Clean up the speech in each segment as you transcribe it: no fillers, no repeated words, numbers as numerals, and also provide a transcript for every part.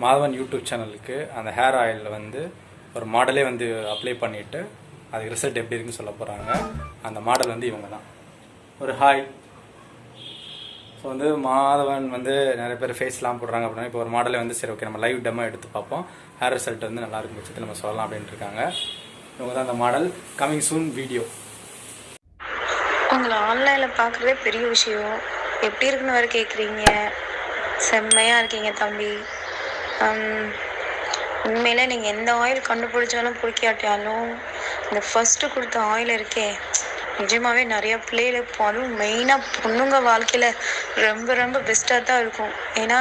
Madhavan YouTube சேனலுக்கு அந்த hair ஆயிலில் வந்து ஒரு மாடலே வந்து அப்ளை பண்ணிவிட்டு அதுக்கு ரிசல்ட் எப்படி இருக்குன்னு சொல்ல போகிறாங்க. அந்த மாடல் வந்து இவங்க தான். ஒரு ஹாய். ஸோ வந்து மாதவன் வந்து நிறைய பேர் ஃபேஸ்லாம் போடுறாங்க அப்படின்னா இப்போ ஒரு மாடலே வந்து சரி ஓகே நம்ம லைவ் டெமோ எடுத்து பார்ப்போம், ஹேர் ரிசல்ட் வந்து நல்லா இருக்கும் பட்சத்தில் நம்ம சொல்லலாம் அப்படின்ட்டு இருக்காங்க. இவங்க தான் அந்த மாடல். Coming soon video. உங்களை ஆன்லைனில் பார்க்குறதே பெரிய விஷயம். எப்படி இருக்குன்னு வேறு கேட்குறீங்க. செம்மையாக இருக்கீங்க தம்பி. உண்மையிலே நீங்கள் எந்த ஆயில் கண்டுபிடிச்சாலும் பிடிக்காட்டியாலும் இந்த ஃபஸ்ட்டு கொடுத்த ஆயில் இருக்கே நிஜமாகவே நிறையா பிள்ளைகளுக்கு அதுவும் மெயினாக பொண்ணுங்க வாழ்க்கையில் ரொம்ப ரொம்ப பெஸ்ட்டாக தான் இருக்கும். ஏன்னா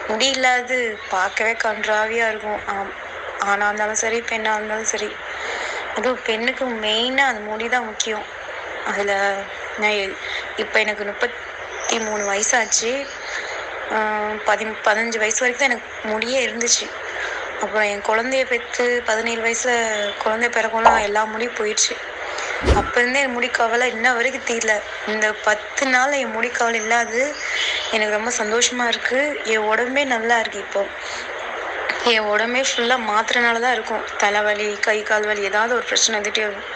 முடியில்லாது பார்க்கவே கன்றாவியாக இருக்கும். ஆணாக இருந்தாலும் சரி பெண்ணாக இருந்தாலும் சரி. அதுவும் பெண்ணுக்கு மெயினாக அந்த முடி தான் முக்கியம். அதில் நான் இப்போ எனக்கு 33 வயசாச்சு. 15 வயசு வரைக்கும் தான் எனக்கு முடியே இருந்துச்சு. அப்புறம் என் குழந்தைய பெற்று 17 வயசில் குழந்தைய பிறக்கலாம் எல்லா முடியும் போயிடுச்சு. அப்போருந்தே என் முடி கவலை இன்ன வரைக்கும் தீரல. இந்த 10 நாள் என் முடி கவலை இல்லாது எனக்கு ரொம்ப சந்தோஷமாக இருக்குது. என் உடம்பே நல்லா இருக்குது. இப்போ என் உடம்பே ஃபுல்லாக மாத்திரனால தான் இருக்கும். தலைவலி, கை கால் வலி, ஏதாவது ஒரு பிரச்சனை வந்துகிட்டே இருக்கும்.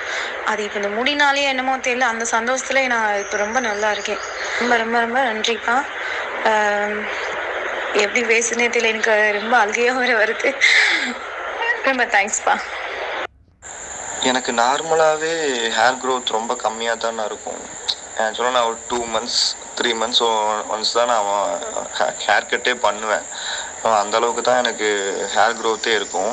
அது இப்போ இந்த முடினாலே என்னமோ தெரியல, அந்த சந்தோஷத்துல நான் இப்போ ரொம்ப நல்லா இருக்கேன். ரொம்ப ரொம்ப ரொம்ப நன்றிப்பா. எப்படி பேசுனே தெரியல, எனக்கு ரொம்ப அழுகையாக வர வருது. ரொம்ப தேங்க்ஸ்ப்பா. எனக்கு நார்மலாகவே ஹேர் க்ரோத் ரொம்ப கம்மியாக தானே இருக்கும். ஆக்சுவலாக நான் ஒரு 2 months 3 months ஒன்ஸ் தான் நான் ஹேர் கட்டே பண்ணுவேன். அந்தளவுக்கு தான் எனக்கு ஹேர் க்ரோத்தே இருக்கும்.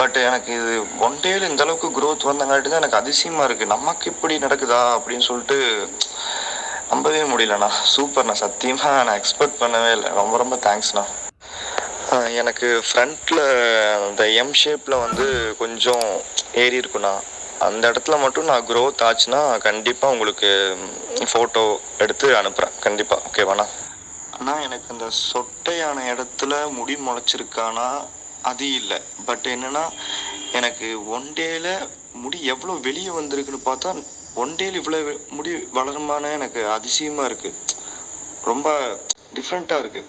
பட் எனக்கு இது 1 டேயில் இந்தளவுக்கு க்ரோத் வந்தங்காட்டி தான் எனக்கு அதிசயமாக இருக்குது. நமக்கு இப்படி நடக்குதா அப்படின்னு சொல்லிட்டு நம்பவே முடியலண்ணா. சூப்பர்ண்ணா, சத்தியமாக நான் எக்ஸ்பெக்ட் பண்ணவே இல்லை. ரொம்ப ரொம்ப தேங்க்ஸ்ண்ணா. எனக்கு ஃப்ரண்ட்டில் அந்த எம் ஷேப்பில் வந்து கொஞ்சம் ஏறி இருக்குண்ணா. அந்த இடத்துல மட்டும் நான் க்ரோத் ஆச்சுன்னா கண்டிப்பாக உங்களுக்கு ஃபோட்டோ எடுத்து அனுப்புகிறேன். கண்டிப்பாக ஓகேவாண்ணா? அண்ணா எனக்கு அந்த சொட்டையான இடத்துல முடி முளைச்சிருக்கானா அது இல்லை. பட் என்னென்னா எனக்கு 1 டேயில் முடி எவ்வளோ வெளியே வந்திருக்குன்னு பார்த்தா 1 டேயில் இவ்வளோ முடி வளருமான எனக்கு அதிசயமாக இருக்குது. ரொம்ப டிஃப்ரெண்ட்டாக இருக்குது.